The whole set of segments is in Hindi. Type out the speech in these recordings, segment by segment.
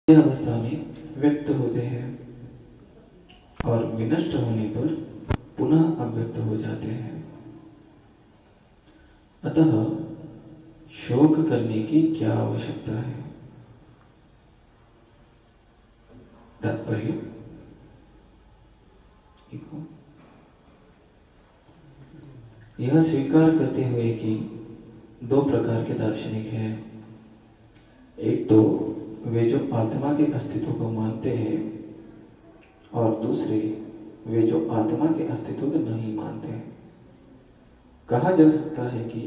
अवस्था में व्यक्त होते हैं और विनष्ट होने पर पुनः अव्यक्त हो जाते हैं। अतः शोक करने की क्या आवश्यकता है? तात्पर्य यह स्वीकार करते हुए कि दो प्रकार के दार्शनिक हैं। एक तो वे जो आत्मा के अस्तित्व को मानते हैं और दूसरे वे जो आत्मा के अस्तित्व को नहीं मानते हैं। कहा जा सकता है कि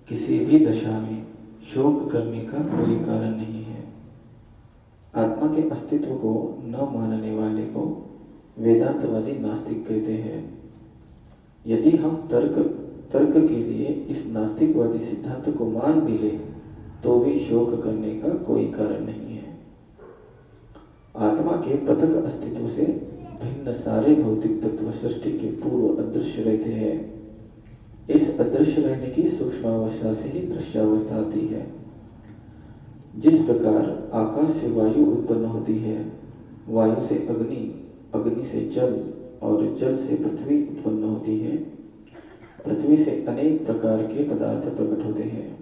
किसी भी दशा में शोक करने का कोई कारण नहीं है। आत्मा के अस्तित्व को न मानने वाले को वेदांतवादी नास्तिक कहते हैं। यदि हम तर्क के लिए इस नास्तिकवादी सिद्धांत को मान भी ले तो भी शोक करने का कोई कारण नहीं है। आत्मा के पृथक अस्तित्व से भिन्न सारे भौतिक तत्व सृष्टि के पूर्व अदृश्य रहते हैं। इस अदृश्य रहने की सूक्ष्मावस्था से ही दृश्यावस्था आती है। जिस प्रकार आकाश से वायु उत्पन्न होती है, वायु से अग्नि, अग्नि से जल और जल से पृथ्वी उत्पन्न होती है, पृथ्वी से अनेक प्रकार के पदार्थ प्रकट होते हैं।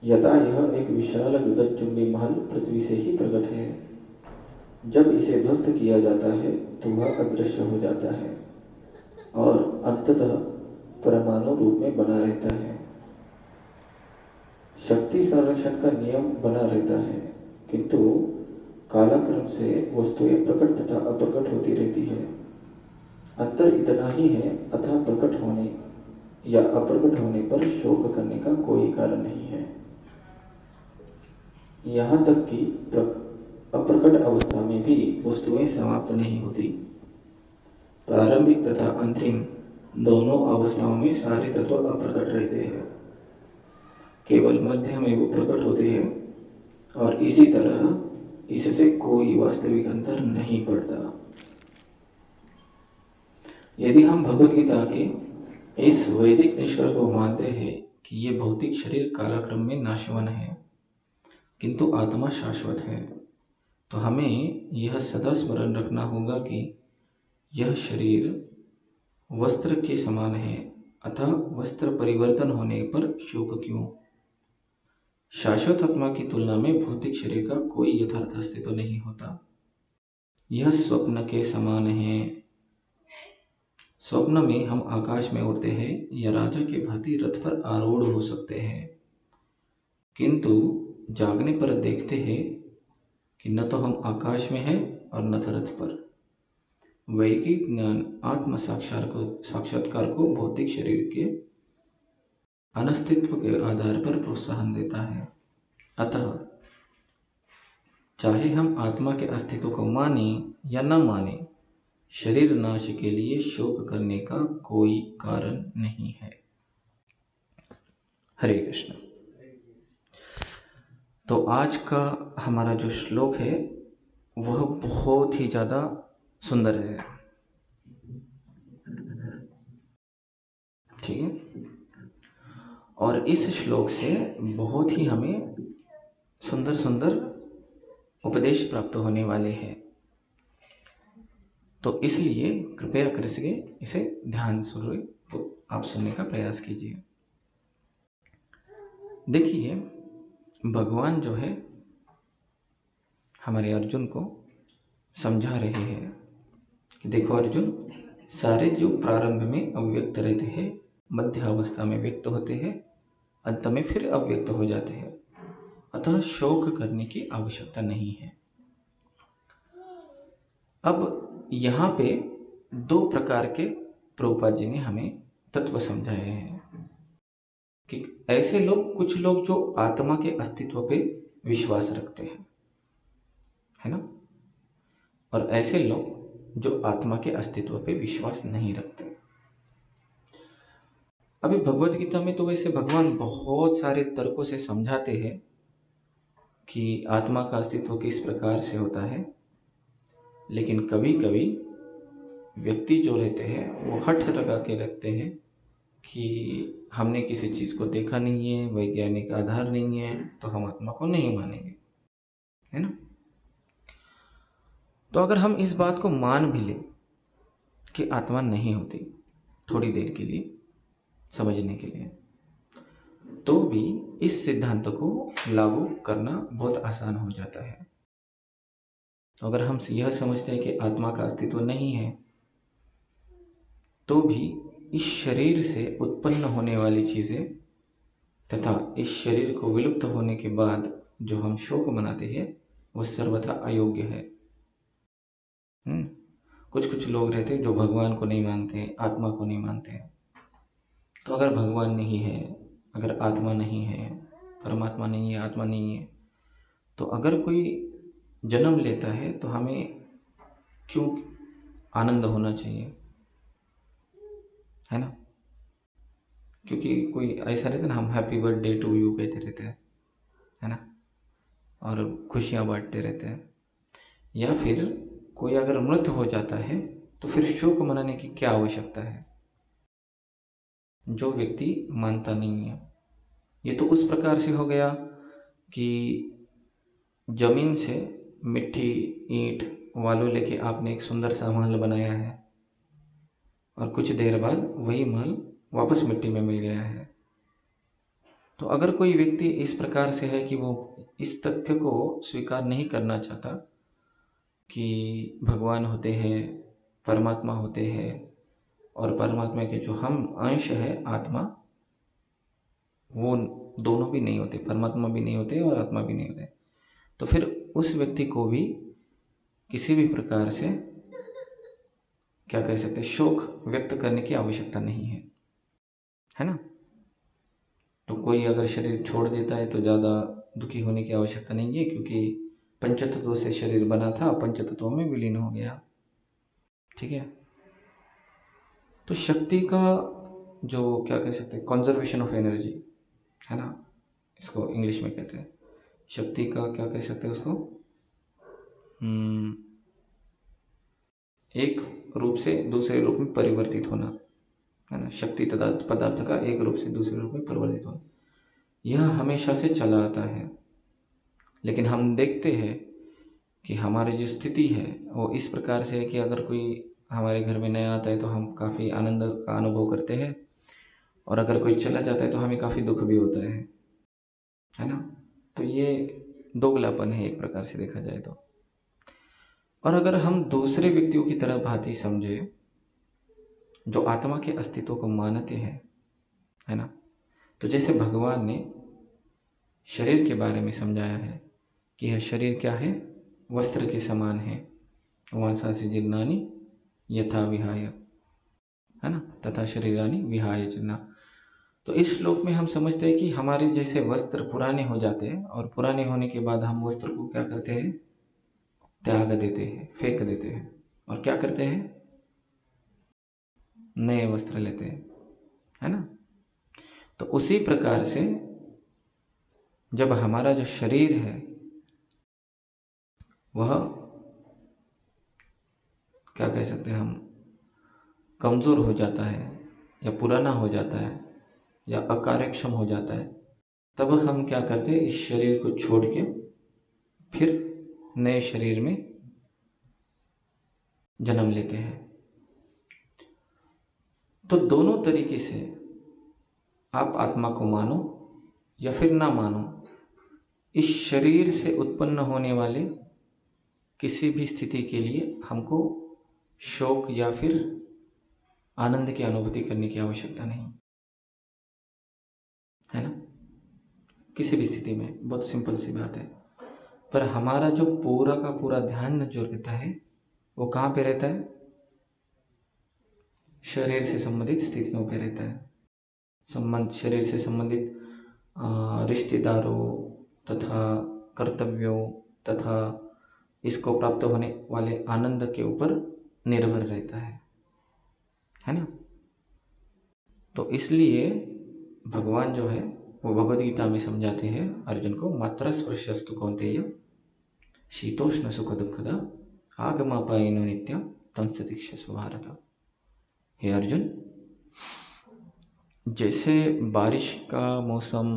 यथा यह एक विशाल गगनचुंबी महल पृथ्वी से ही प्रकट है। जब इसे ध्वस्त किया जाता है तो वह अदृश्य हो जाता है और अंततः परमाणु रूप में बना रहता है। शक्ति संरक्षण का नियम बना रहता है, किंतु कालक्रम से वस्तुएं प्रकट तथा अप्रकट होती रहती है। अंतर इतना ही है, अतः प्रकट होने या अप्रकट होने पर शोक करने का कोई कारण नहीं है। यहाँ तक कि अप्रकट अवस्था में भी वस्तुएं समाप्त नहीं होती। प्रारंभिक तथा अंतिम दोनों अवस्थाओं में सारे तत्व अप्रकट रहते हैं, केवल मध्य में वो प्रकट होते हैं और इसी तरह इससे कोई वास्तविक अंतर नहीं पड़ता। यदि हम भगवद गीता के इस वैदिक निष्कर्ष को मानते हैं कि ये भौतिक शरीर कालक्रम में नाशवान है किंतु आत्मा शाश्वत है, तो हमें यह सदा स्मरण रखना होगा कि यह शरीर वस्त्र के समान है, अतः वस्त्र परिवर्तन होने पर शोक क्यों? शाश्वत आत्मा की तुलना में भौतिक शरीर का कोई यथार्थ अस्तित्व नहीं होता। यह स्वप्न के समान है। स्वप्न में हम आकाश में उड़ते हैं या राजा के भांति रथ पर आरूढ़ हो सकते हैं, किंतु जागने पर देखते हैं कि न तो हम आकाश में हैं और न तो रथ पर। वैदिक ज्ञान आत्म साक्षात्कार को भौतिक शरीर के अनस्तित्व के आधार पर प्रोत्साहन देता है। अतः चाहे हम आत्मा के अस्तित्व को माने या न माने, शरीर नाश के लिए शोक करने का कोई कारण नहीं है। हरे कृष्ण। तो आज का हमारा जो श्लोक है वह बहुत ही ज़्यादा सुंदर है। ठीक है, और इस श्लोक से बहुत ही हमें सुंदर सुंदर उपदेश प्राप्त होने वाले हैं। तो इसलिए कृपया करके इसे ध्यान से आप सुनने का प्रयास कीजिए। देखिए, भगवान जो है हमारे अर्जुन को समझा रहे हैं कि देखो अर्जुन, सारे जो प्रारंभ में अव्यक्त रहते हैं, मध्य अवस्था में व्यक्त होते हैं, अंत में फिर अव्यक्त हो जाते हैं, अतः शोक करने की आवश्यकता नहीं है। अब यहाँ पे दो प्रकार के प्रभुपाद जी ने हमें तत्व समझाए हैं कि ऐसे लोग, कुछ लोग जो आत्मा के अस्तित्व पे विश्वास रखते हैं, है ना, और ऐसे लोग जो आत्मा के अस्तित्व पे विश्वास नहीं रखते। अभी भगवद गीता में तो वैसे भगवान बहुत सारे तर्कों से समझाते हैं कि आत्मा का अस्तित्व किस प्रकार से होता है, लेकिन कभी कभी व्यक्ति जो रहते हैं वो हठ लगा के रखते हैं कि हमने किसी चीज़ को देखा नहीं है, वैज्ञानिक आधार नहीं है, तो हम आत्मा को नहीं मानेंगे, है ना। तो अगर हम इस बात को मान भी लें कि आत्मा नहीं होती थोड़ी देर के लिए समझने के लिए, तो भी इस सिद्धांत को लागू करना बहुत आसान हो जाता है। तो अगर हम यह समझते हैं कि आत्मा का अस्तित्व नहीं है, तो भी इस शरीर से उत्पन्न होने वाली चीज़ें तथा इस शरीर को विलुप्त होने के बाद जो हम शोक मनाते हैं वह सर्वथा अयोग्य है। कुछ कुछ लोग रहते हैं जो भगवान को नहीं मानते, आत्मा को नहीं मानते। तो अगर भगवान नहीं है, अगर आत्मा नहीं है, परमात्मा नहीं है, आत्मा नहीं है, तो अगर कोई जन्म लेता है तो हमें क्यों आनंद होना चाहिए, है ना? क्योंकि कोई ऐसा रहता है ना, हम हैप्पी बर्थडे टू यू कहते रहते हैं, है ना, और खुशियाँ बांटते रहते हैं। या फिर कोई अगर मृत हो जाता है तो फिर शोक मनाने की क्या आवश्यकता है? जो व्यक्ति मानता नहीं है, ये तो उस प्रकार से हो गया कि जमीन से मिट्टी, ईंट, बालू लेके आपने एक सुंदर सा महल बनाया है और कुछ देर बाद वही महल वापस मिट्टी में मिल गया है। तो अगर कोई व्यक्ति इस प्रकार से है कि वो इस तथ्य को स्वीकार नहीं करना चाहता कि भगवान होते हैं, परमात्मा होते हैं, और परमात्मा के जो हम अंश है आत्मा, वो दोनों भी नहीं होते, परमात्मा भी नहीं होते और आत्मा भी नहीं होते, तो फिर उस व्यक्ति को भी किसी भी प्रकार से क्या कह सकते हैं, शोक व्यक्त करने की आवश्यकता नहीं है ना? तो कोई अगर शरीर छोड़ देता है तो ज़्यादा दुखी होने की आवश्यकता नहीं है, क्योंकि पंचतत्व से शरीर बना था, पंचतत्वों में विलीन हो गया। ठीक है। तो शक्ति का जो क्या कह सकते हैं, कंजर्वेशन ऑफ एनर्जी, है ना, इसको इंग्लिश में कहते हैं। शक्ति का क्या कह सकते हैं उसको, एक रूप से दूसरे रूप में परिवर्तित होना, है ना। शक्ति पदार्थ का एक रूप से दूसरे रूप में परिवर्तित होना, यह हमेशा से चला आता है। लेकिन हम देखते हैं कि हमारी जो स्थिति है वो इस प्रकार से है कि अगर कोई हमारे घर में नया आता है तो हम काफ़ी आनंद का अनुभव करते हैं, और अगर कोई चला जाता है तो हमें काफ़ी दुख भी होता है ना। तो ये दोगलापन है एक प्रकार से देखा जाए तो। और अगर हम दूसरे व्यक्तियों की तरह भांति समझे जो आत्मा के अस्तित्व को मानते हैं, है ना, तो जैसे भगवान ने शरीर के बारे में समझाया है कि यह शरीर क्या है, वस्त्र के समान है, वासांसि जीर्णानि यथा विहाय, है ना, तथा शरीरानि विहाय जीर्णा। तो इस श्लोक में हम समझते हैं कि हमारे जैसे वस्त्र पुराने हो जाते हैं, और पुराने होने के बाद हम वस्त्र को क्या करते हैं, त्याग देते हैं, फेंक देते हैं, और क्या करते हैं, नए वस्त्र लेते हैं, है ना। तो उसी प्रकार से जब हमारा जो शरीर है वह क्या कह सकते हैं, हम कमज़ोर हो जाता है या पुराना हो जाता है या अकार्यक्षम हो जाता है, तब हम क्या करते हैं, इस शरीर को छोड़ के फिर नए शरीर में जन्म लेते हैं। तो दोनों तरीके से आप आत्मा को मानो या फिर ना मानो, इस शरीर से उत्पन्न होने वाले किसी भी स्थिति के लिए हमको शोक या फिर आनंद की अनुभूति करने की आवश्यकता नहीं, है ना। किसी भी स्थिति में बहुत सिंपल सी बात है। पर हमारा जो पूरा का पूरा ध्यान जो रहता है वो कहाँ पे रहता है, शरीर से संबंधित स्थितियों पे रहता है। शरीर से संबंधित रिश्तेदारों तथा कर्तव्यों तथा इसको प्राप्त होने वाले आनंद के ऊपर निर्भर रहता है ना। तो इसलिए भगवान जो है वो भगवद गीता में समझाते हैं अर्जुन को, मात्रा स्पर्शस्तु कौन्तेय शीतोष्ण सुख दुःखदा आगमापायिनो नित्यं तंस्ततिक्षसु भारत। हे अर्जुन, जैसे बारिश का मौसम,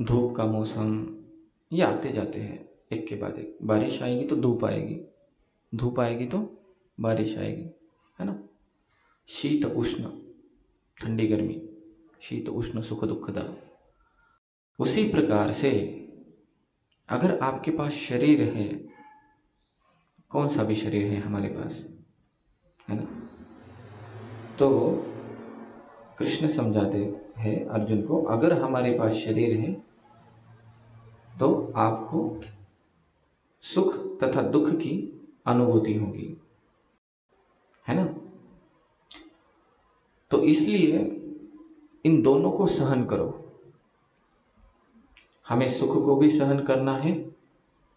धूप का मौसम, ये आते जाते हैं, एक के बाद एक। बारिश आएगी तो धूप आएगी, धूप आएगी तो बारिश आएगी, है ना। शीत उष्ण, ठंडी गर्मी, शीत उष्ण सुख दुखदा। उसी प्रकार से अगर आपके पास शरीर है, कौन सा भी शरीर है हमारे पास, है ना, तो कृष्ण समझाते हैं अर्जुन को, अगर हमारे पास शरीर है तो आपको सुख तथा दुख की अनुभूति होगी, है ना। तो इसलिए इन दोनों को सहन करो। हमें सुख को भी सहन करना है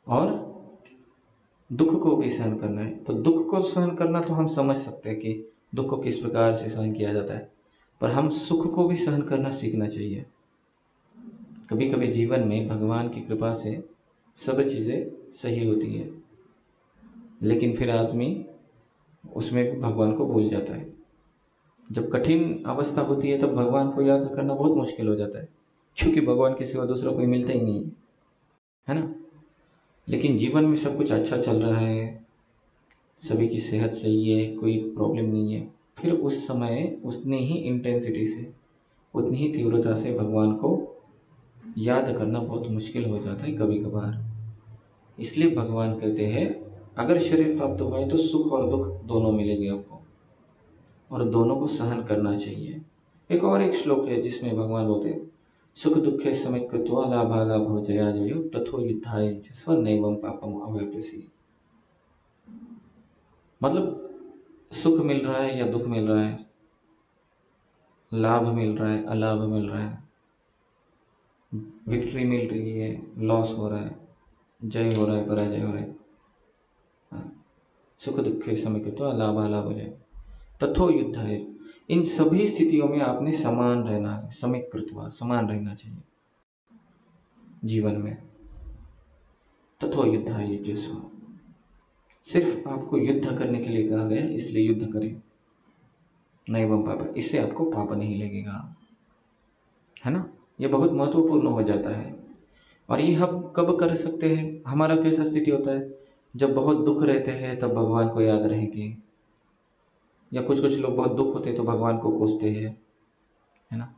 और दुख को भी सहन करना है। तो दुख को सहन करना तो हम समझ सकते हैं कि दुख को किस प्रकार से सहन किया जाता है, पर हम सुख को भी सहन करना सीखना चाहिए। कभी कभी जीवन में भगवान की कृपा से सब चीज़ें सही होती है, लेकिन फिर आदमी उसमें भी भगवान को भूल जाता है। जब कठिन अवस्था होती है तब भगवान को याद करना बहुत मुश्किल हो जाता है, क्योंकि भगवान के सिवा दूसरा कोई मिलता ही नहीं है ना। लेकिन जीवन में सब कुछ अच्छा चल रहा है, सभी की सेहत सही है, कोई प्रॉब्लम नहीं है, फिर उस समय उतनी ही इंटेंसिटी से, उतनी ही तीव्रता से भगवान को याद करना बहुत मुश्किल हो जाता है कभी कभार। इसलिए भगवान कहते हैं अगर शरीर प्राप्त हुआ है तो सुख और दुख दोनों मिलेंगे आपको, और दोनों को सहन करना चाहिए। एक श्लोक है जिसमें भगवान बोलते हैं, सुख दुखे समेत कृत्वा लाभालाभो जया जयो तथो युद्धाय युज्यस्व नैवं पापम अवाप्स्यसि। मतलब सुख मिल रहा है या दुख मिल रहा है, लाभ मिल रहा है अलाभ मिल रहा है, विक्ट्री मिल रही है, लॉस हो रहा है, जय हो रहा है, पराजय हो रहा है, हाँ। सुख दुखे समय कृत्वा लाभालाभ हो जाए तथो युद्धाय, इन सभी स्थितियों में आपने समान रहना, समय कृत्वा समान रहना चाहिए जीवन में। तथो युद्धाय युज्यस्व, सिर्फ आपको युद्ध करने के लिए कहा गया, इसलिए युद्ध करें। नैवं पाप, इससे आपको पाप नहीं लगेगा, है ना। ये बहुत महत्वपूर्ण हो जाता है। और ये हम कब कर सकते हैं, हमारा कैसा स्थिति होता है, जब बहुत दुख रहते हैं तब भगवान को याद रहेंगे, या कुछ कुछ लोग बहुत दुख होते हैं तो भगवान को कोसते हैं, है ना।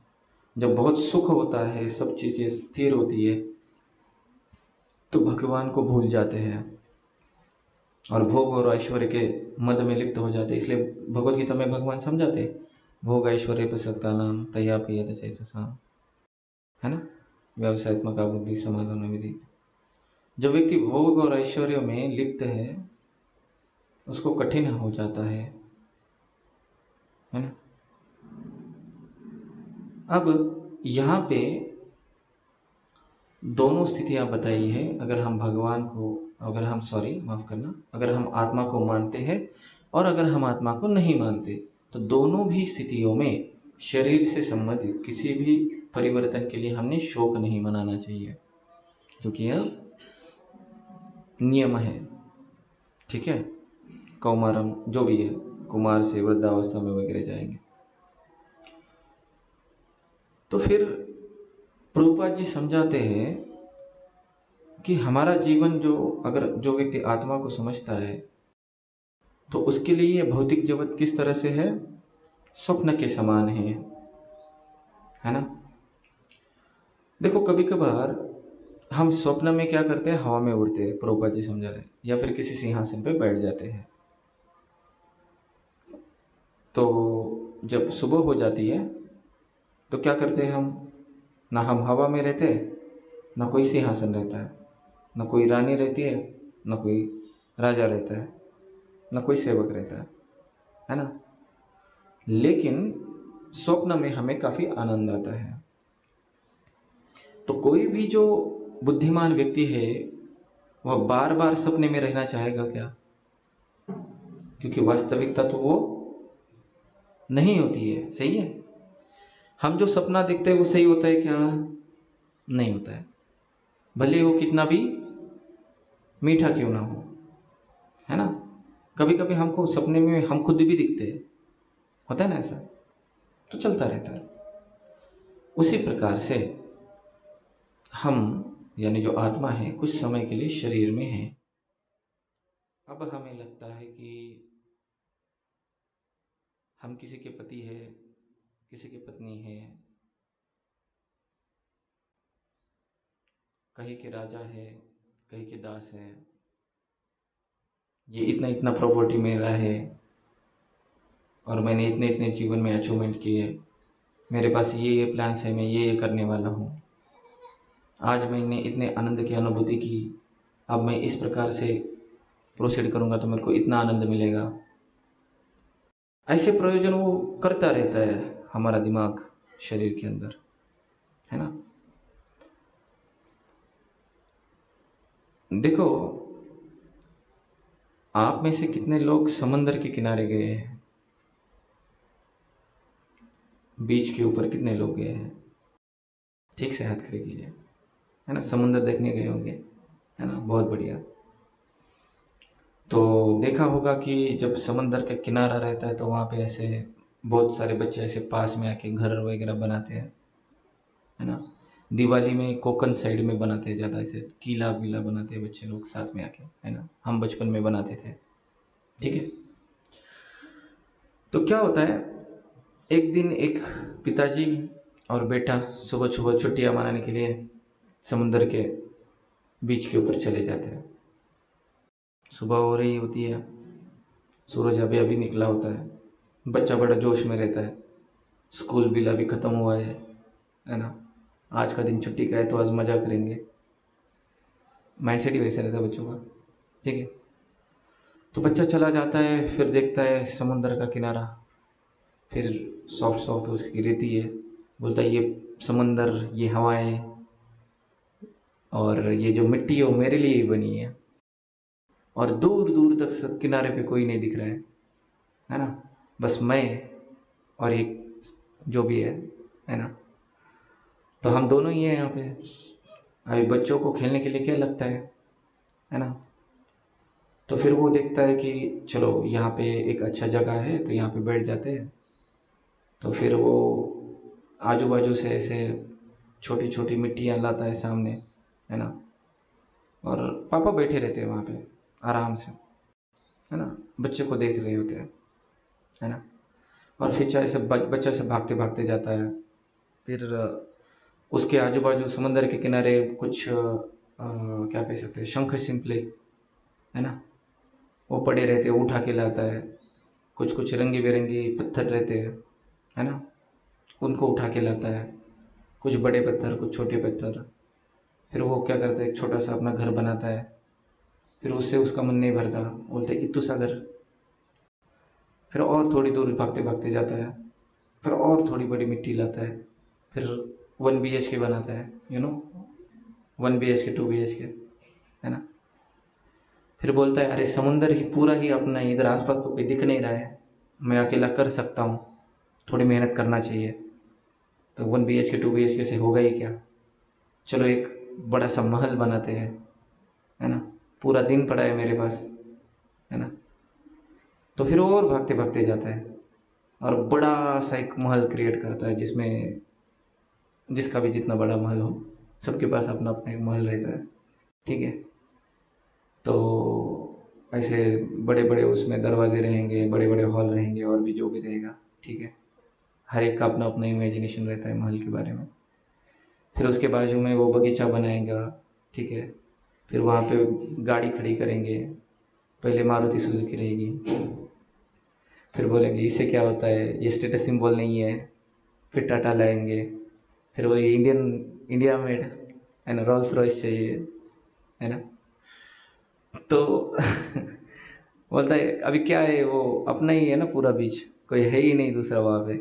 जब बहुत सुख होता है, सब चीज़ें स्थिर होती है, तो भगवान को भूल जाते हैं और भोग और ऐश्वर्य के मद में लिप्त हो जाते हैं। इसलिए भगवत गीता में भगवान समझाते हैं, भोग ऐश्वर्य प्रसक्ता नाम तया पियत चैतसा, है ना, व्यवसायत्मक बुद्धि समाधान विधि। जो व्यक्ति भोग और ऐश्वर्य में लिप्त है उसको कठिन हो जाता है ना। अब यहाँ पे दोनों स्थितियाँ बताई है। अगर हम भगवान को, अगर हम माफ़ करना, अगर हम आत्मा को मानते हैं और अगर हम आत्मा को नहीं मानते, तो दोनों भी स्थितियों में शरीर से संबंधित किसी भी परिवर्तन के लिए हमने शोक नहीं मनाना चाहिए, क्योंकि यह नियम है, ठीक है। कौमारम जो भी है, कुमार से वृद्धावस्था में वगैरह जाएंगे। तो फिर प्रभुपाद जी समझाते हैं कि हमारा जीवन जो, अगर जो व्यक्ति आत्मा को समझता है तो उसके लिए ये भौतिक जगत किस तरह से है, स्वप्न के समान है ना। देखो कभी कभार हम स्वप्न में क्या करते हैं, हवा में उड़ते हैं, प्रभुपाद जी समझा रहे हैं, या फिर किसी सिंहासन पे बैठ जाते हैं। तो जब सुबह हो जाती है तो क्या करते हैं हम, ना हम हवा में रहते हैं, ना कोई सिंहासन रहता है, ना कोई रानी रहती है, ना कोई राजा रहता है, ना कोई सेवक रहता है ना। लेकिन स्वप्न में हमें काफ़ी आनंद आता है। तो कोई भी जो बुद्धिमान व्यक्ति है वह बार बार सपने में रहना चाहेगा क्या, क्योंकि वास्तविकता तो वो नहीं होती है, सही है। हम जो सपना देखते हैं वो सही होता है क्या, नहीं होता है, भले वो कितना भी मीठा क्यों ना हो, है ना। कभी कभी हमको सपने में हम खुद भी दिखते हैं, होता है ना ऐसा, तो चलता रहता है। उसी प्रकार से हम, यानी जो आत्मा है, कुछ समय के लिए शरीर में है अब हमें लगता है कि हम किसी के पति है, किसी की पत्नी है, कहीं के राजा है, कहीं के दास है, ये इतना इतना प्रॉपर्टी मेरा है और मैंने इतने इतने जीवन में अचीवमेंट किए, मेरे पास ये प्लान्स है, मैं ये करने वाला हूँ, आज मैंने इतने आनंद की अनुभूति की, अब मैं इस प्रकार से प्रोसीड करूँगा तो मेरे को इतना आनंद मिलेगा। ऐसे प्रयोजन वो करता रहता है हमारा दिमाग शरीर के अंदर, है ना। देखो, आप में से कितने लोग समंदर के किनारे गए हैं? बीच के ऊपर कितने लोग गए हैं? ठीक से हाथ खड़े कीजिए, है ना। समुंदर देखने गए होंगे, है ना, बहुत बढ़िया। तो देखा होगा कि जब समंदर का किनारा रहता है तो वहाँ पे ऐसे बहुत सारे बच्चे ऐसे पास में आके घर वगैरह बनाते हैं, है ना। दिवाली में कोकन साइड में बनाते हैं ज़्यादा, ऐसे किला विला बनाते हैं बच्चे लोग साथ में आके, है ना। हम बचपन में बनाते थे, ठीक है। तो क्या होता है, एक दिन एक पिताजी और बेटा सुबह सुबह छुट्टियां मनाने के लिए समुंदर के बीच के ऊपर चले जाते हैं। सुबह हो रही होती है, सूरज अभी अभी निकला होता है, बच्चा बड़ा जोश में रहता है, स्कूल बिल अभी ख़त्म हुआ है ना। आज का दिन छुट्टी का है तो आज मज़ा करेंगे, माइंड सेट ही वैसा रहता है बच्चों का, ठीक है। तो बच्चा चला जाता है, फिर देखता है समुंदर का किनारा, फिर सॉफ्ट सॉफ्ट उसकी रेती है, बोलता है ये समंदर, ये हवाएं और ये जो मिट्टी है वो मेरे लिए ही बनी है। और दूर दूर तक सब किनारे पे कोई नहीं दिख रहा है ना, बस मैं और एक जो भी है ना। तो हम दोनों ही हैं यहाँ पे। अभी बच्चों को खेलने के लिए क्या लगता है ना। तो फिर वो देखता है कि चलो यहाँ पे एक अच्छा जगह है तो यहाँ पे बैठ जाते हैं। तो फिर वो आजू बाजू से ऐसे छोटी छोटी मिट्टियाँ लाता है सामने, है ना। और पापा बैठे रहते हैं वहाँ पे आराम से, है ना, बच्चे को देख रहे होते हैं, है ना। और फिर चाहे से बच्चा से भागते भागते जाता है। फिर उसके आजू बाजू समंदर के किनारे कुछ क्या कह सकते हैं, शंख शिंपले, है ना, वो पड़े रहते हैं, उठा के लाता है। कुछ कुछ रंगी बिरंगी पत्थर रहते हैं, है ना, उनको उठा के लाता है। कुछ बड़े पत्थर, कुछ छोटे पत्थर। फिर वो क्या करता है, एक छोटा सा अपना घर बनाता है। फिर उससे उसका मन नहीं भरता, बोलते इतू सा घर। फिर और थोड़ी दूर भागते भागते जाता है, फिर और थोड़ी बड़ी मिट्टी लाता है। फिर 1 BHK बनाता है, 1 BHK 2 BHK, है ना। फिर बोलता है अरे समुंदर ही पूरा ही अपना है, इधर आसपास तो कोई दिख नहीं रहा है, मैं अकेला कर सकता हूँ, थोड़ी मेहनत करना चाहिए। तो 1 BHK 2 BHK से होगा ही क्या, चलो एक बड़ा सा महल बनाते हैं, है ना, पूरा दिन पड़ा है मेरे पास, है ना। तो फिर वो और भागते भागते जाता है और बड़ा सा एक महल क्रिएट करता है, जिसमें जिसका भी जितना बड़ा महल हो, सबके पास अपना अपना एक महल रहता है, ठीक है। तो ऐसे बड़े बड़े उसमें दरवाजे रहेंगे, बड़े बड़े हॉल रहेंगे और भी जो भी रहेगा, ठीक है। हर एक का अपना अपना इमेजिनेशन रहता है महल के बारे में। फिर उसके बाजू में वो बगीचा बनाएगा, ठीक है। फिर वहाँ पे गाड़ी खड़ी करेंगे, पहले मारुति सुजुकी रहेगी, फिर बोलेंगे इससे क्या होता है, ये स्टेटस सिंबल नहीं है। फिर टाटा लाएंगे, फिर वही इंडिया मेड, है ना, रोल्स रॉयस चाहिए, है ना। तो बोलता है अभी क्या है, वो अपना ही है ना पूरा बीच, कोई है ही नहीं दूसरा वहाँ पे।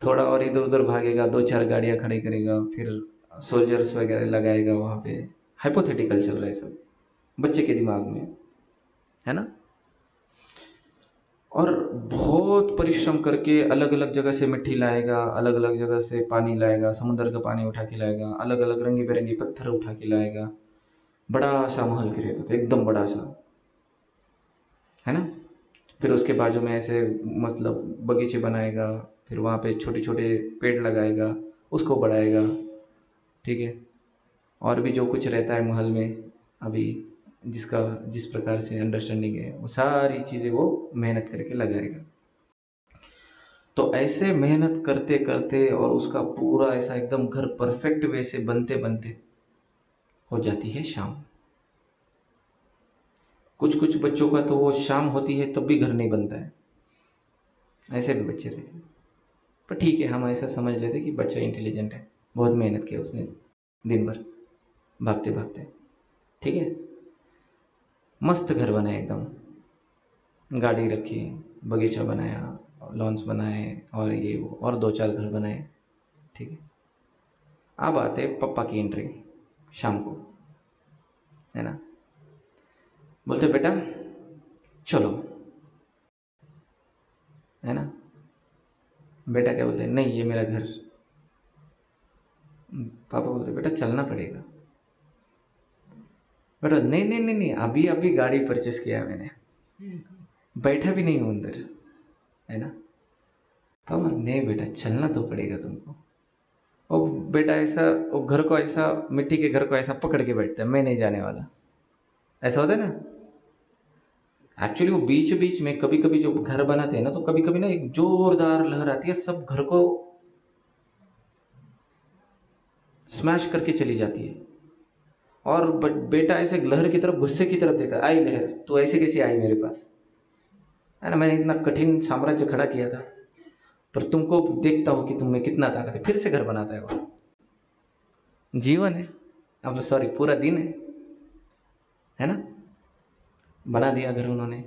थोड़ा और इधर उधर भागेगा, 2 4 गाड़ियाँ खड़ी करेगा, फिर सोल्जर्स वगैरह लगाएगा वहाँ पे। हाइपोथेटिकल चल रहा है सब बच्चे के दिमाग में, है ना। और बहुत परिश्रम करके अलग अलग जगह से मिट्टी लाएगा, अलग अलग जगह से पानी लाएगा, समुद्र का पानी उठा के लाएगा, अलग अलग रंगी बिरंगी पत्थर उठा के लाएगा, बड़ा सा महल क्रिएट होता है, एकदम बड़ा सा, है ना। फिर उसके बाजू में ऐसे मतलब बगीचे बनाएगा, फिर वहाँ पे छोटे छोटे पेड़ लगाएगा, उसको बढ़ाएगा, ठीक है। और भी जो कुछ रहता है महल में अभी, जिसका जिस प्रकार से अंडरस्टैंडिंग है वो सारी चीज़ें वो मेहनत करके लगाएगा। तो ऐसे मेहनत करते करते और उसका पूरा ऐसा एकदम घर परफेक्ट वे से बनते बनते हो जाती है शाम। कुछ कुछ बच्चों का तो वो शाम होती है तब भी घर नहीं बनता है, ऐसे भी बच्चे रहते हैं। पर ठीक है, हम ऐसा समझ लेते कि बच्चा इंटेलिजेंट है, बहुत मेहनत की उसने दिन भर भागते भागते। ठीक है, मस्त घर बनाए एकदम, गाड़ी रखी, बगीचा बनाया, लॉन्स बनाए और ये वो और दो चार घर बनाए। ठीक है, अब आते पापा की एंट्री शाम को, है ना। बोलते बेटा चलो, है ना। बेटा क्या बोलते हैं, नहीं ये मेरा घर। पापा बोलते बेटा चलना पड़ेगा। बेटा नहीं नहीं नहीं नहीं, अभी अभी गाड़ी परचेस किया है मैंने, बैठा भी नहीं हूं अंदर, है ना। पापा नहीं बेटा चलना तो पड़ेगा तुमको। और बेटा ऐसा वो घर को ऐसा मिट्टी के घर को ऐसा पकड़ के बैठता है, मैं नहीं जाने वाला, ऐसा होता है ना। एक्चुअली वो बीच बीच में कभी कभी जो घर बनाते हैं ना, तो कभी कभी ना एक जोरदार लहर आती है, सब घर को स्मैश करके चली जाती है। और बेटा ऐसे लहर की तरफ, गुस्से की तरफ देखता है, आई लहर तो ऐसे कैसे आई मेरे पास, है ना। मैंने इतना कठिन साम्राज्य खड़ा किया था, पर तुमको देखता हूं कि तुम में कितना ताकत है। फिर से घर बनाता है वो, जीवन है, अब सॉरी पूरा दिन है ना। बना दिया घर उन्होंने।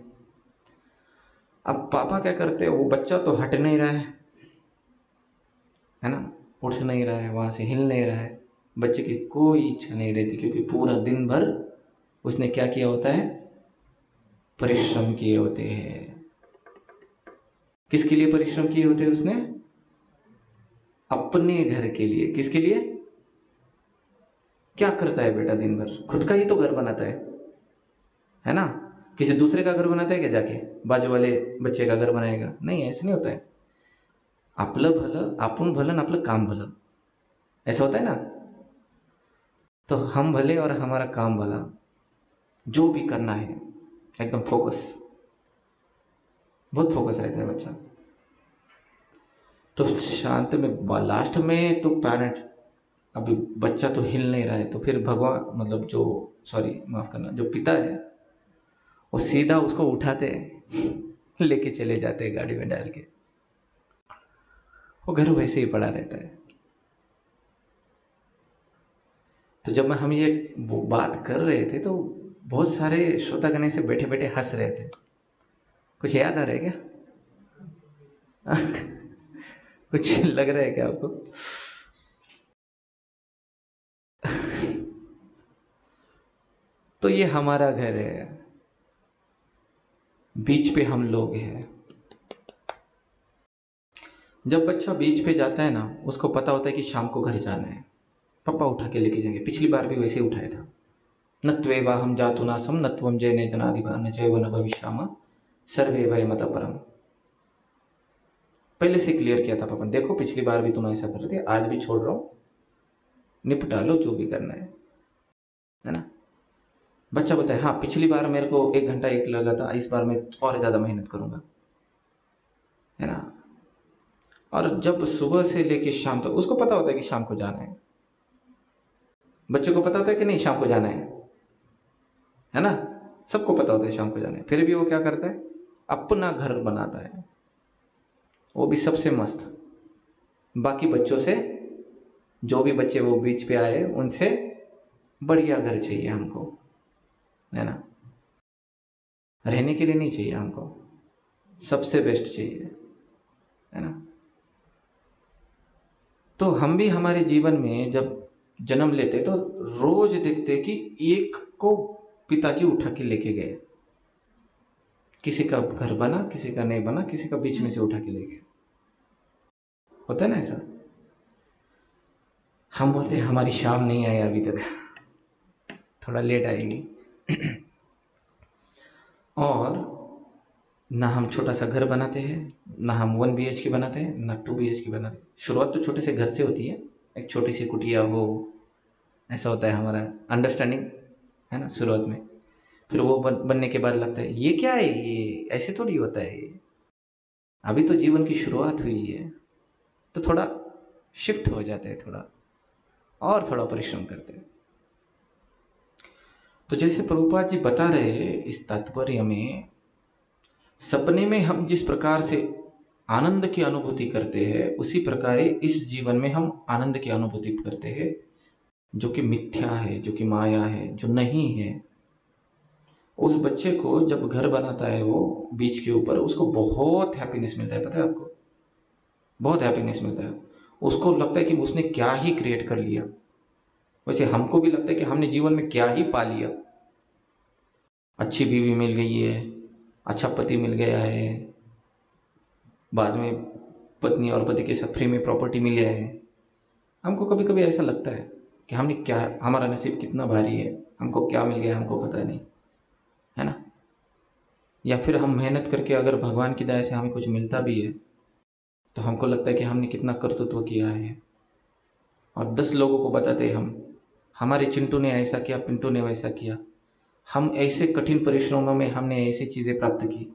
अब पापा क्या करते हैं, वो बच्चा तो हट नहीं रहा है ना, उठ नहीं रहा है, वहां से हिल नहीं रहा है। बच्चे की कोई इच्छा नहीं रहती, क्योंकि पूरा दिन भर उसने क्या किया होता है, परिश्रम किए होते हैं। किसके लिए परिश्रम किए होते हैं उसने, अपने घर के लिए। किसके लिए, क्या करता है बेटा दिन भर, खुद का ही तो घर बनाता है ना। किसी दूसरे का घर बनाता है क्या, जाके बाजू वाले बच्चे का घर बनाएगा, नहीं, ऐसे नहीं होता है। आपलं भलं आपण भलं आणि आपलं काम भलं, ऐसा होता है ना। तो हम भले और हमारा काम भला, जो भी करना है एकदम फोकस, बहुत फोकस रहता है बच्चा। तो शांत में लास्ट में तो पेरेंट्स, अभी बच्चा तो हिल नहीं रहा है, तो फिर भगवान मतलब जो, सॉरी माफ करना, जो पिता है वो सीधा उसको उठाते हैं लेके चले जाते हैं गाड़ी में डाल के, वो घर वैसे ही पड़ा रहता है। तो जब हम ये बात कर रहे थे तो बहुत सारे श्रोतागण से बैठे बैठे हंस रहे थे। कुछ याद आ रहा है क्या कुछ लग रहा है क्या आपको तो ये हमारा घर है, बीच पे हम लोग हैं। जब बच्चा बीच पे जाता है ना, उसको पता होता है कि शाम को घर जाना है, पापा उठा के लेके जाएंगे। पिछली बार भी वैसे ही उठाया था। नत्वेवा हम जातु नासम नत्वम जय जनाधिपा न जय न भविष्यामा सर्वे वय मत परम। पहले से क्लियर किया था पापा, देखो पिछली बार भी तुम ऐसा कर रहे थे, आज भी छोड़ रहा हूं, निपटा लो जो भी करना है ना। बच्चा बोलता है हाँ पिछली बार मेरे को 1 घंटा एक लगा था, इस बार मैं और ज्यादा मेहनत करूंगा, है ना। और जब सुबह से लेके शाम तक उसको पता होता है कि शाम को जाना है, बच्चे को पता होता है कि नहीं शाम को जाना है ना। सबको पता होता है शाम को जाना है, फिर भी वो क्या करता है, अपना घर बनाता है, वो भी सबसे मस्त। बाकी बच्चों से, जो भी बच्चे वो बीच पे आए उनसे बढ़िया घर चाहिए हमको, है ना। रहने के लिए नहीं चाहिए हमको, सबसे बेस्ट चाहिए, है ना। तो हम भी हमारे जीवन में जब जन्म लेते तो रोज देखते कि एक को पिताजी उठा के लेके गए, किसी का घर बना, किसी का नहीं बना, किसी का बीच में से उठा के ले गए, होता है ना ऐसा। हम बोलते हैं हमारी शाम नहीं आई अभी तक, थोड़ा लेट आएगी और ना हम छोटा सा घर बनाते हैं, ना हम 1 BHK बनाते हैं, ना 2 BHK बनाते हैं। शुरुआत तो छोटे से घर से होती है, एक छोटी सी कुटिया हो, ऐसा होता है हमारा अंडरस्टैंडिंग, है ना शुरुआत में। फिर वो बनने के बाद लगता है ये क्या है, ये ऐसे थोड़ी होता है, ये अभी तो जीवन की शुरुआत हुई है। तो थोड़ा शिफ्ट हो जाते हैं, और थोड़ा परिश्रम करते हैं। तो जैसे प्रभुपाद जी बता रहे हैं इस तात्पर्य में, सपने में हम जिस प्रकार से आनंद की अनुभूति करते हैं, उसी प्रकार इस जीवन में हम आनंद की अनुभूति करते हैं, जो कि मिथ्या है, जो कि माया है, जो नहीं है। उस बच्चे को जब घर बनाता है वो बीच के ऊपर, उसको बहुत हैप्पीनेस मिलता है, पता है आपको, बहुत हैप्पीनेस मिलता है। उसको लगता है कि उसने क्या ही क्रिएट कर लिया। वैसे हमको भी लगता है कि हमने जीवन में क्या ही पा लिया। अच्छी बीवी मिल गई है, अच्छा पति मिल गया है, बाद में पत्नी और पति के साथ फ्री में प्रॉपर्टी मिल गया है। हमको कभी कभी ऐसा लगता है कि हमने क्या, हमारा नसीब कितना भारी है, हमको क्या मिल गया हमको पता नहीं, है ना। या फिर हम मेहनत करके अगर भगवान की दया से हमें कुछ मिलता भी है, तो हमको लगता है कि हमने कितना कर्तृत्व किया है, और 10 लोगों को बताते हैं हम, हमारे चिंटू ने ऐसा किया, पिंटू ने वैसा किया, हम ऐसे कठिन परिश्रमों में हमने ऐसी चीज़ें प्राप्त की।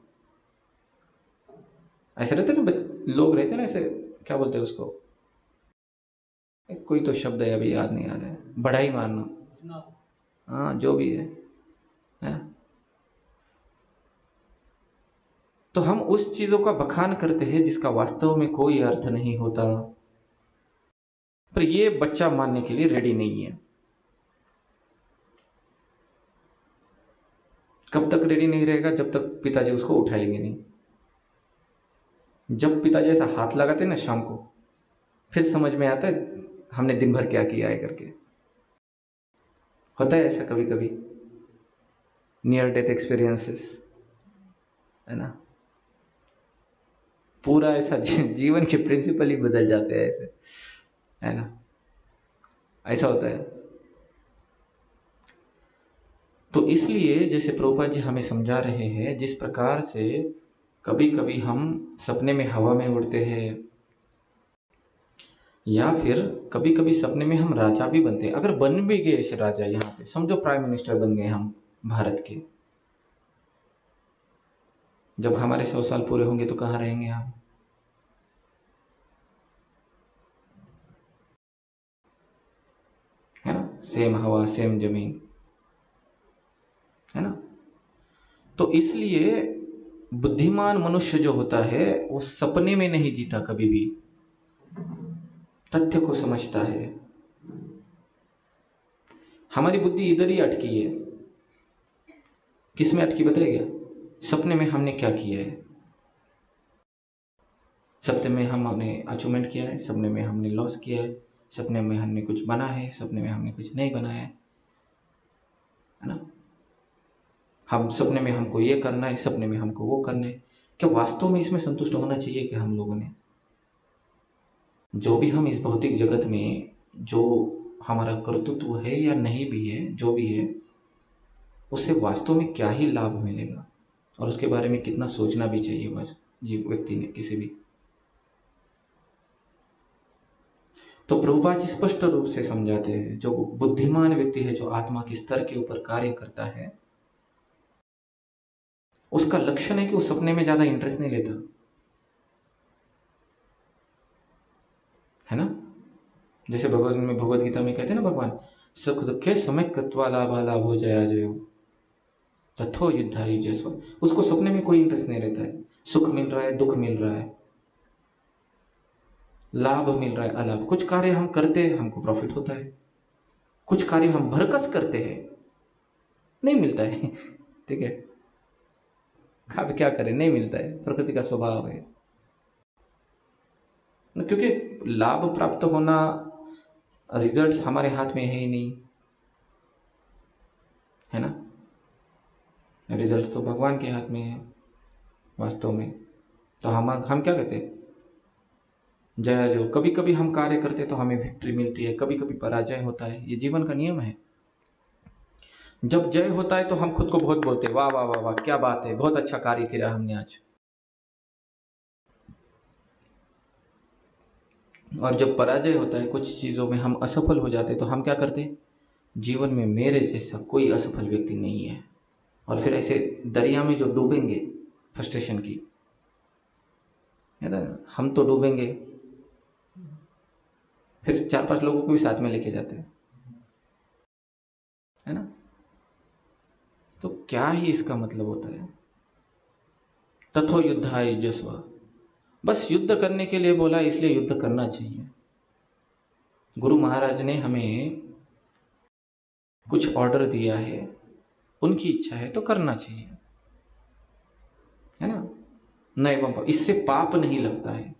ऐसे रहते ना लोग, रहते ना ऐसे, क्या बोलते हैं उसको, कोई तो शब्द है अभी याद नहीं आ रहा है, बढ़ाई मारना, हाँ जो भी है। तो हम उस चीज़ों का बखान करते हैं जिसका वास्तव में कोई अर्थ नहीं होता, पर ये बच्चा मानने के लिए रेडी नहीं है। कब तक रेडी नहीं रहेगा? जब तक पिताजी उसको उठाएंगे नहीं। जब पिताजी ऐसा हाथ लगाते हैं ना शाम को, फिर समझ में आता है हमने दिन भर क्या किया है करके। होता है ऐसा कभी कभी, नियर डेथ एक्सपीरियंसेस, है ना। पूरा ऐसा जीवन के प्रिंसिपल ही बदल जाते हैं ऐसे, है ना, ऐसा होता है। तो इसलिए जैसे प्रभुपाद जी हमें समझा रहे हैं, जिस प्रकार से कभी कभी हम सपने में हवा में उड़ते हैं, या फिर कभी कभी सपने में हम राजा भी बनते हैं। अगर बन भी गए ऐसे राजा, यहाँ पे समझो प्राइम मिनिस्टर बन गए हम भारत के, जब हमारे 100 साल पूरे होंगे तो कहाँ रहेंगे हम? है ना, सेम हवा सेम जमीन, है ना। तो इसलिए बुद्धिमान मनुष्य जो होता है वो सपने में नहीं जीता, कभी भी तथ्य को समझता है। हमारी बुद्धि इधर ही अटकी है। किस में अटकी बताइएगा? सपने में हमने क्या किया है, सपने में हमने अचीवमेंट किया है, सपने में हमने लॉस किया है, सपने में हमने कुछ बना है, सपने में हमने कुछ नहीं बनाया है ना। हम सपने में हमको ये करना है, सपने में हमको वो करना है। क्या वास्तव में इसमें संतुष्ट होना चाहिए कि हम लोगों ने जो भी हम इस भौतिक जगत में, जो हमारा कर्तृत्व है या नहीं भी है, जो भी है, उससे वास्तव में क्या ही लाभ मिलेगा, और उसके बारे में कितना सोचना भी चाहिए बस जी व्यक्ति ने, किसी भी। तो प्रभुपाद जी स्पष्ट रूप से समझाते हैं, जो बुद्धिमान व्यक्ति है, जो आत्मा के स्तर के ऊपर कार्य करता है, उसका लक्षण है कि वो सपने में ज्यादा इंटरेस्ट नहीं लेता, है ना। जैसे भगवद गीता में कहते हैं ना भगवान, सुख दुखे समय कृत्वा लाभा लाभो जया जयो तथो युद्धाय जस्व। उसको सपने में कोई इंटरेस्ट नहीं रहता है। सुख मिल रहा है, दुख मिल रहा है, लाभ मिल रहा है, अलाभ। कुछ कार्य हम करते हैं, हमको प्रॉफिट होता है, कुछ कार्य हम भरकस करते हैं, नहीं मिलता है ठीक है, अब क्या करें, नहीं मिलता है, प्रकृति का स्वभाव है। क्योंकि लाभ प्राप्त होना, रिजल्ट्स हमारे हाथ में है ही नहीं, है ना। रिजल्ट तो भगवान के हाथ में है वास्तव में। तो हम क्या कहते हैं, जय जो। कभी कभी हम कार्य करते तो हमें विक्ट्री मिलती है, कभी कभी पराजय होता है, ये जीवन का नियम है। जब जय होता है तो हम खुद को बहुत बोलते हैं, वाह वाह वाह वाह, क्या बात है, बहुत अच्छा कार्य किया हमने आज। और जब पराजय होता है, कुछ चीज़ों में हम असफल हो जाते हैं, तो हम क्या करते हैं, जीवन में मेरे जैसा कोई असफल व्यक्ति नहीं है, और फिर ऐसे दरिया में जो डूबेंगे फ्रस्ट्रेशन की, है ना, हम तो डूबेंगे, फिर 4-5 लोगों को भी साथ में लेके जाते हैं, है ना। तो क्या ही इसका मतलब होता है, तथो युद्धाय युजस्व, बस युद्ध करने के लिए बोला इसलिए युद्ध करना चाहिए। गुरु महाराज ने हमें कुछ ऑर्डर दिया है, उनकी इच्छा है तो करना चाहिए, है ना। नैवम पाप, इससे पाप नहीं लगता है,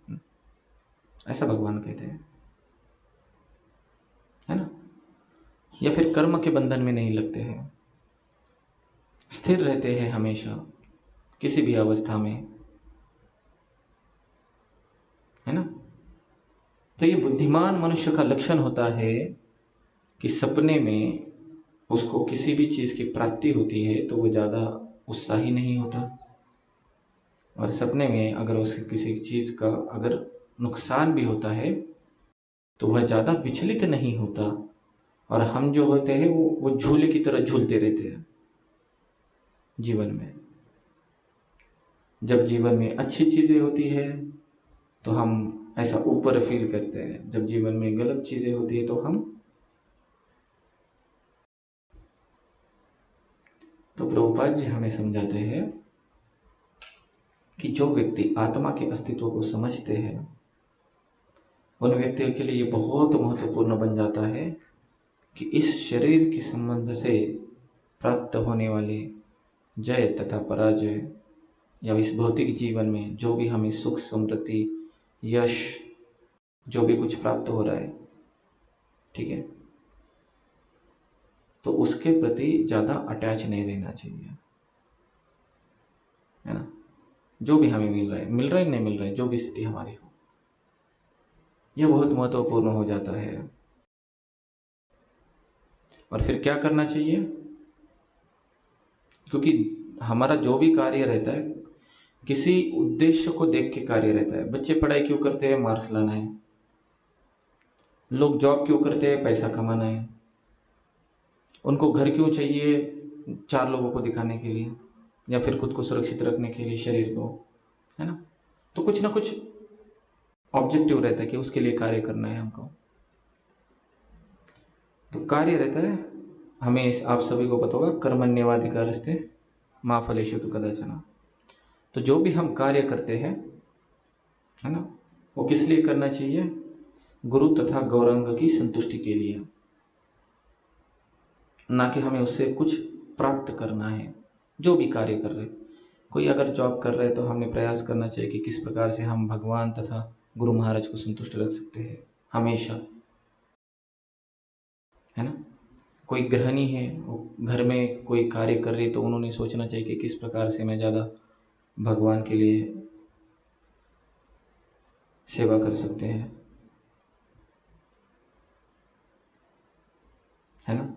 ऐसा भगवान कहते हैं, है ना। या फिर कर्म के बंधन में नहीं लगते हैं, स्थिर रहते हैं हमेशा किसी भी अवस्था में, है ना। तो ये बुद्धिमान मनुष्य का लक्षण होता है कि सपने में उसको किसी भी चीज़ की प्राप्ति होती है तो वो ज़्यादा उत्साही नहीं होता, और सपने में अगर उसे किसी चीज़ का अगर नुकसान भी होता है तो वह ज़्यादा विचलित नहीं होता, और हम जो होते हैं वो झूले की तरह झूलते रहते हैं जीवन में। जब जीवन में अच्छी चीज़ें होती है तो हम ऐसा ऊपर फील करते हैं, जब जीवन में गलत चीज़ें होती है तो हम, तो प्रभुपाद जी हमें समझाते हैं कि जो व्यक्ति आत्मा के अस्तित्व को समझते हैं उन व्यक्तियों के लिए ये बहुत महत्वपूर्ण बन जाता है कि इस शरीर के संबंध से प्राप्त होने वाले जय तथा पराजय, या इस भौतिक जीवन में जो भी हमें सुख समृद्धि यश जो भी कुछ प्राप्त हो रहा है, ठीक है, तो उसके प्रति ज़्यादा अटैच नहीं रहना चाहिए, है ना। जो भी हमें मिल रहा है नहीं मिल रहा है, जो भी स्थिति हमारी हो, यह बहुत महत्वपूर्ण हो जाता है। और फिर क्या करना चाहिए, क्योंकि हमारा जो भी कार्य रहता है किसी उद्देश्य को देख के कार्य रहता है। बच्चे पढ़ाई क्यों करते हैं, मार्क्स लाना है। लोग जॉब क्यों करते हैं, पैसा कमाना है। उनको घर क्यों चाहिए, 4 लोगों को दिखाने के लिए, या फिर खुद को सुरक्षित रखने के लिए, शरीर को, है ना। तो कुछ ना कुछ ऑब्जेक्टिव रहता है कि उसके लिए कार्य करना है हमको। तो कार्य रहता है, हमें आप सभी को पता होगा, कर्मण्येवाधिकारस्ते मा फलेषु तु कदाचन। तो जो भी हम कार्य करते हैं, है ना, वो किस लिए करना चाहिए, गुरु तथा गौरांग की संतुष्टि के लिए, ना कि हमें उससे कुछ प्राप्त करना है। जो भी कार्य कर रहे, कोई अगर जॉब कर रहे हैं तो हमें प्रयास करना चाहिए कि किस प्रकार से हम भगवान तथा गुरु महाराज को संतुष्ट रख सकते हैं हमेशा, है ना। कोई गृहिणी है, वो घर में कोई कार्य कर रही है तो उन्होंने सोचना चाहिए कि किस प्रकार से मैं ज़्यादा भगवान के लिए सेवा कर सकते हैं, है ना।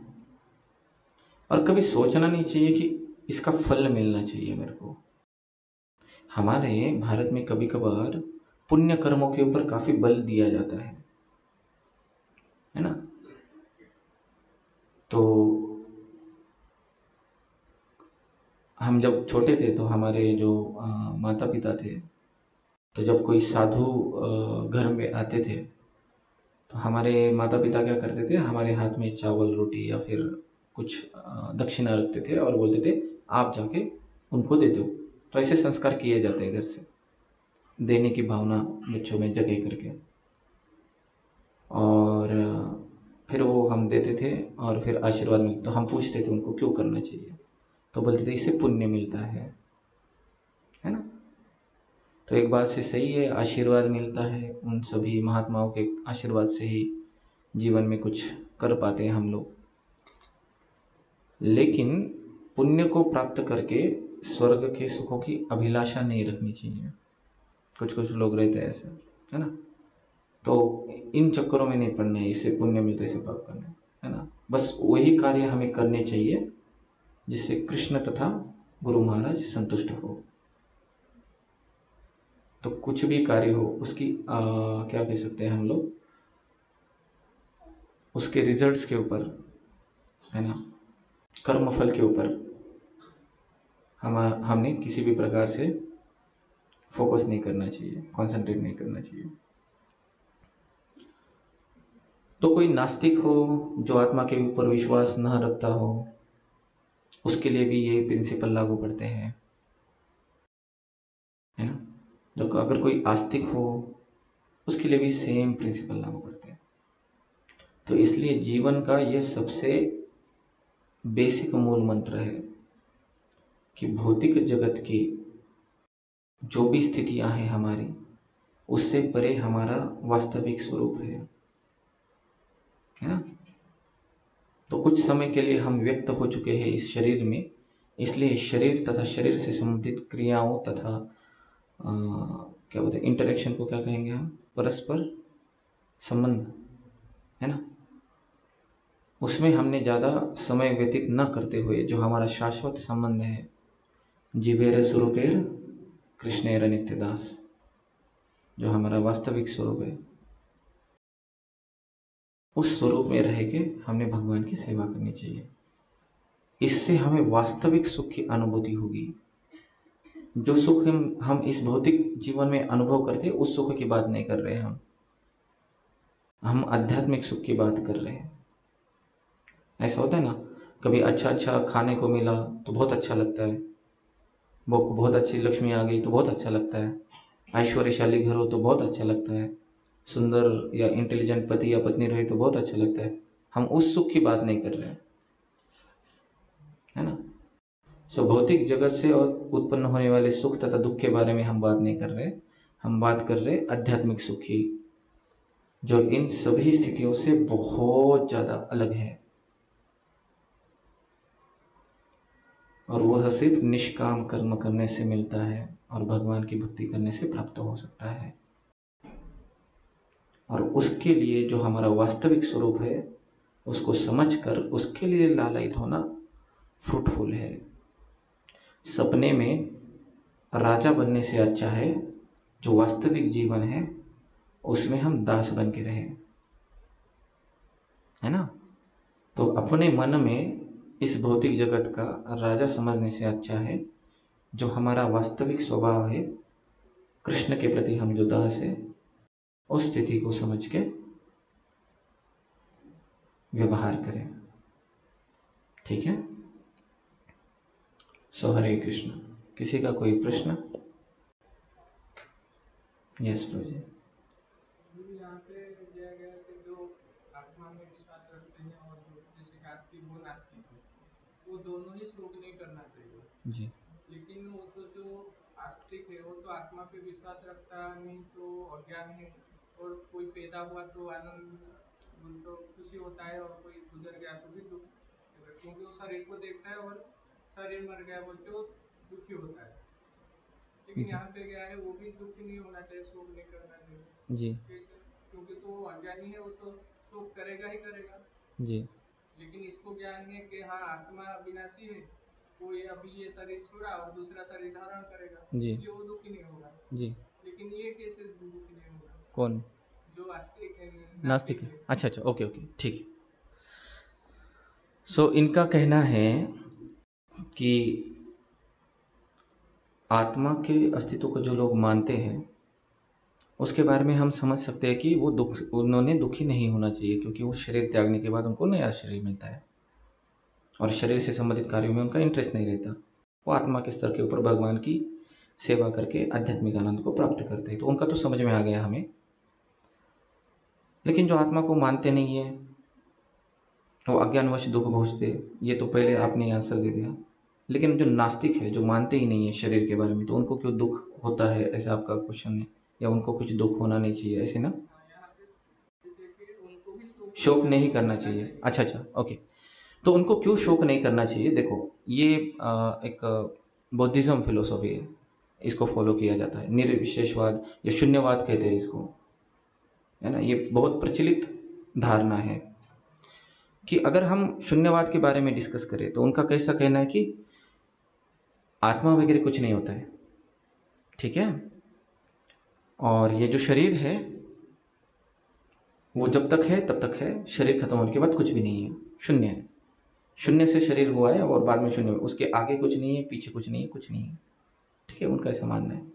और कभी सोचना नहीं चाहिए कि इसका फल मिलना चाहिए मेरे को। हमारे भारत में कभी कभार पुण्य कर्मों के ऊपर काफ़ी बल दिया जाता है ना। तो हम जब छोटे थे तो हमारे जो माता पिता थे, तो जब कोई साधु घर में आते थे तो हमारे माता पिता क्या करते थे, हमारे हाथ में चावल रोटी या फिर कुछ दक्षिणा रखते थे और बोलते थे आप जाके उनको दे दो। तो ऐसे संस्कार किए जाते हैं घर से, देने की भावना बच्चों में जगह करके। और फिर वो हम देते थे और फिर आशीर्वाद मिलता, तो हम पूछते थे उनको क्यों करना चाहिए, तो बोलते थे इससे पुण्य मिलता है ना। तो एक बात से सही है, आशीर्वाद मिलता है, उन सभी महात्माओं के आशीर्वाद से ही जीवन में कुछ कर पाते हैं हम लोग। लेकिन पुण्य को प्राप्त करके स्वर्ग के सुखों की अभिलाषा नहीं रखनी चाहिए। कुछ कुछ लोग रहते हैं ऐसे, है ना। तो इन चक्करों में नहीं पड़ना है, इससे पुण्य मिलता है, इससे पाप करना है ना। बस वही कार्य हमें करने चाहिए जिससे कृष्ण तथा गुरु महाराज संतुष्ट हो। तो कुछ भी कार्य हो उसकी क्या कह सकते हैं हम लोग, उसके रिजल्ट्स के ऊपर, है ना, कर्मफल के ऊपर हमने किसी भी प्रकार से फोकस नहीं करना चाहिए, कंसंट्रेट नहीं करना चाहिए। तो कोई नास्तिक हो जो आत्मा के ऊपर विश्वास न रखता हो, उसके लिए भी ये प्रिंसिपल लागू पड़ते हैं, है ना। तो अगर कोई आस्तिक हो उसके लिए भी सेम प्रिंसिपल लागू पड़ते हैं। तो इसलिए जीवन का यह सबसे बेसिक मूल मंत्र है कि भौतिक जगत की जो भी स्थितियां हैं हमारी, उससे परे हमारा वास्तविक स्वरूप है ना। तो कुछ समय के लिए हम व्यक्त हो चुके हैं इस शरीर में, इसलिए शरीर तथा शरीर से संबंधित क्रियाओं तथा क्या बोलते हैं, इंटरेक्शन को क्या कहेंगे हम, परस्पर संबंध, है ना। उसमें हमने ज़्यादा समय व्यतीत न करते हुए जो हमारा शाश्वत संबंध है, जीवेर स्वरूपेर कृष्णेर नित्यदास, जो हमारा वास्तविक स्वरूप है, उस स्वरूप में रह के हमने भगवान की सेवा करनी चाहिए। इससे हमें वास्तविक सुख की अनुभूति होगी। जो सुख हम इस भौतिक जीवन में अनुभव करते हैं, उस सुख की बात नहीं कर रहे हम आध्यात्मिक सुख की बात कर रहे हैं। ऐसा होता है ना, कभी अच्छा अच्छा खाने को मिला तो बहुत अच्छा लगता है, बहुत अच्छी लक्ष्मी आ गई तो बहुत अच्छा लगता है, ऐश्वर्यशाली घर हो तो बहुत अच्छा लगता है, सुंदर या इंटेलिजेंट पति या पत्नी रहे तो बहुत अच्छा लगता है। हम उस सुख की बात नहीं कर रहे हैं, है ना। सो भौतिक जगत से और उत्पन्न होने वाले सुख तथा दुख के बारे में हम बात नहीं कर रहे, हम बात कर रहे आध्यात्मिक सुख की, जो इन सभी स्थितियों से बहुत ज़्यादा अलग है, और वह सिर्फ निष्काम कर्म करने से मिलता है और भगवान की भक्ति करने से प्राप्त हो सकता है। और उसके लिए जो हमारा वास्तविक स्वरूप है, उसको समझकर उसके लिए लालयित होना फ्रूटफुल है। सपने में राजा बनने से अच्छा है जो वास्तविक जीवन है उसमें हम दास बन के रहें, है ना। तो अपने मन में इस भौतिक जगत का राजा समझने से अच्छा है जो हमारा वास्तविक स्वभाव है, कृष्ण के प्रति हम जो दास है, उस स्थिति को समझ के व्यवहार करें। ठीक है। सो हरे कृष्ण। किसी का कोई प्रश्न? यस प्रभु। यहाँ पे दिया गया कि जो आत्मा में विश्वास रखते हैं और जो जैसे कि आस्तिक वो नास्तिक हो, वो दोनों ही शोक नहीं करना चाहिए जी। लेकिन वो तो जो आस्तिक है वो तो आत्मा पे विश्वास रखता नहीं तो अज्ञान है, और कोई पैदा हुआ तो आनंद तो खुशी होता है और कोई गुजर गया तो भी दुख, क्योंकि वो शरीर को देखता है और शरीर मर गया बोल के वो दुखी होता है। लेकिन यहाँ पे क्या है, वो भी दुखी नहीं होना चाहिए, शोक नहीं करना चाहिए जी कैसे, क्योंकि तो वो अज्ञानी है, वो तो शोक करेगा ही करेगा। जी लेकिन इसको ज्ञान है कि हाँ आत्मा अविनाशी है, वो ये अभी ये शरीर छोड़ा और दूसरा शरीर धारण करेगा, जी इसलिए वो दुखी नहीं होगा। जी। लेकिन ये कैसे दुखी नहीं होगा? कौन? जो आस्तिक नास्तिक नास्तिक है। है। अच्छा अच्छा, ओके ओके, ठीक है। सो इनका कहना है कि आत्मा के अस्तित्व को जो लोग मानते हैं उसके बारे में हम समझ सकते हैं कि वो उन्होंने दुखी नहीं होना चाहिए, क्योंकि वो शरीर त्यागने के बाद उनको नया शरीर मिलता है और शरीर से संबंधित कार्यों में उनका इंटरेस्ट नहीं रहता। वो आत्मा के स्तर के ऊपर भगवान की सेवा करके आध्यात्मिक आनंद को प्राप्त करते हैं। तो उनका तो समझ में आ गया हमें। लेकिन जो आत्मा को मानते नहीं है, वो अज्ञानवश दुख भोगते, ये तो पहले आपने आंसर दे दिया। लेकिन जो नास्तिक है, जो मानते ही नहीं है शरीर के बारे में, तो उनको क्यों दुख होता है, ऐसा आपका क्वेश्चन है, या उनको कुछ दुख होना नहीं चाहिए, ऐसे ना? यहाँ पे जैसे कि उनको भी शोक नहीं करना चाहिए। अच्छा अच्छा, ओके। तो उनको क्यों शोक नहीं करना चाहिए? देखो, ये एक बौद्धिज्म फिलोसॉफी है, इसको फॉलो किया जाता है। निर्विशेषवाद या शून्यवाद कहते हैं इसको, है ना। ये बहुत प्रचलित धारणा है कि अगर हम शून्यवाद के बारे में डिस्कस करें तो उनका कैसा कहना है कि आत्मा वगैरह कुछ नहीं होता है, ठीक है। और ये जो शरीर है वो जब तक है तब तक है, शरीर खत्म होने के बाद कुछ भी नहीं है, शून्य है। शून्य से शरीर हुआ है और बाद में शून्य, उसके आगे कुछ नहीं है, पीछे कुछ नहीं है, कुछ नहीं है। ठीक है, उनका ऐसा मानना है।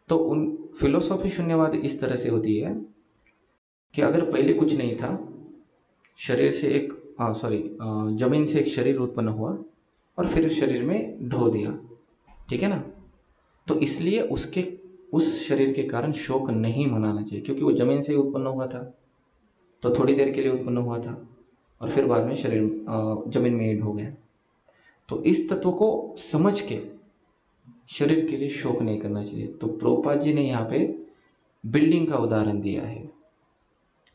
तो उन फिलोसॉफी शून्यवाद इस तरह से होती है कि अगर पहले कुछ नहीं था, शरीर से एक जमीन से एक शरीर उत्पन्न हुआ और फिर शरीर में ढो दिया, ठीक है ना, तो इसलिए उसके उस शरीर के कारण शोक नहीं मनाना चाहिए, क्योंकि वो जमीन से ही उत्पन्न हुआ था, तो थोड़ी देर के लिए उत्पन्न हुआ था और फिर बाद में शरीर जमीन में ही ढो गया। तो इस तत्व को समझ के शरीर के लिए शोक नहीं करना चाहिए। तो प्रभुपाद जी ने यहाँ पे बिल्डिंग का उदाहरण दिया है,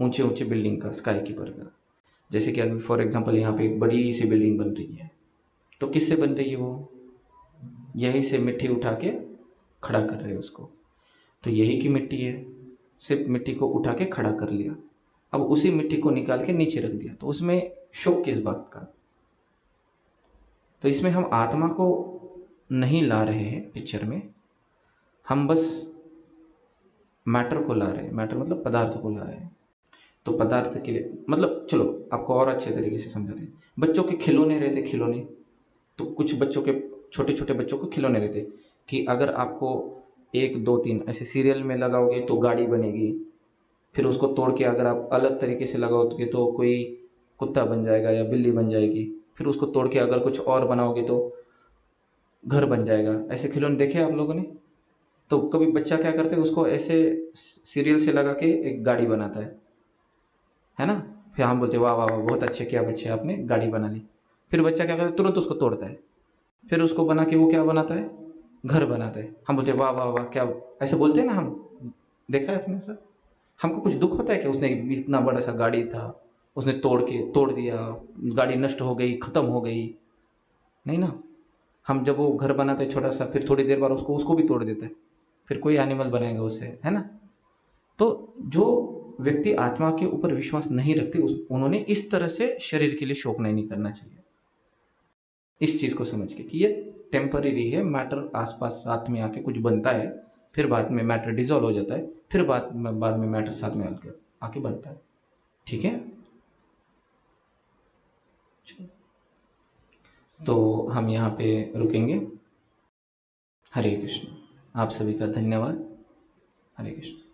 ऊंचे ऊंचे बिल्डिंग का, स्काई कीपर का। जैसे कि अभी फॉर एग्जांपल यहाँ पे एक बड़ी सी बिल्डिंग बन रही है, तो किससे बन रही है वो? यहीं से मिट्टी उठा के खड़ा कर रहे हैं उसको। तो यही की मिट्टी है, सिर्फ मिट्टी को उठा के खड़ा कर लिया, अब उसी मिट्टी को निकाल के नीचे रख दिया, तो उसमें शोक किस बात का? तो इसमें हम आत्मा को नहीं ला रहे हैं पिक्चर में, हम बस मैटर को ला रहे हैं। मैटर मतलब पदार्थ को ला रहे हैं। तो पदार्थ के लिए मतलब, चलो आपको और अच्छे तरीके से समझाते हैं। बच्चों के खिलौने रहते, खिलौने, तो कुछ बच्चों के, छोटे छोटे बच्चों को खिलौने रहते कि अगर आपको 1 2 3 ऐसे सीरियल में लगाओगे तो गाड़ी बनेगी, फिर उसको तोड़ के अगर आप अलग तरीके से लगाओगे तो कोई कुत्ता बन जाएगा या बिल्ली बन जाएगी, फिर उसको तोड़ के अगर कुछ और बनाओगे तो घर बन जाएगा। ऐसे खिलौने देखे आप लोगों ने? तो कभी बच्चा क्या करता है, उसको ऐसे सीरियल से लगा के एक गाड़ी बनाता है ना, फिर हम बोलते हैं वाह वाह वाह बहुत अच्छे किया बच्चे, आपने गाड़ी बना ली। फिर बच्चा क्या करता है, तुरंत उसको तोड़ता है, फिर उसको बना के वो क्या बनाता है, घर बनाता है। हम बोलते हैं वाह वाह वाह क्या, ऐसे बोलते हैं ना हम, देखा है आपने सर? हमको कुछ दुख होता है कि उसने इतना बड़ा सा गाड़ी था, उसने तोड़ दिया, गाड़ी नष्ट हो गई, ख़त्म हो गई, नहीं ना। हम जब वो घर बनाते हैं छोटा सा, फिर थोड़ी देर बाद उसको उसको भी तोड़ देते हैं, फिर कोई एनिमल बनाएगा उससे, है ना। तो जो व्यक्ति आत्मा के ऊपर विश्वास नहीं रखते, उन्होंने इस तरह से शरीर के लिए शोक नहीं करना चाहिए, इस चीज़ को समझ के कि ये टेम्पररी है, मैटर आसपास साथ में आके कुछ बनता है, फिर बाद में मैटर डिजॉल्व हो जाता है, फिर बाद में मैटर साथ में आके बनता है। ठीक है, तो हम यहाँ पे रुकेंगे। हरे कृष्ण। आप सभी का धन्यवाद। हरे कृष्ण।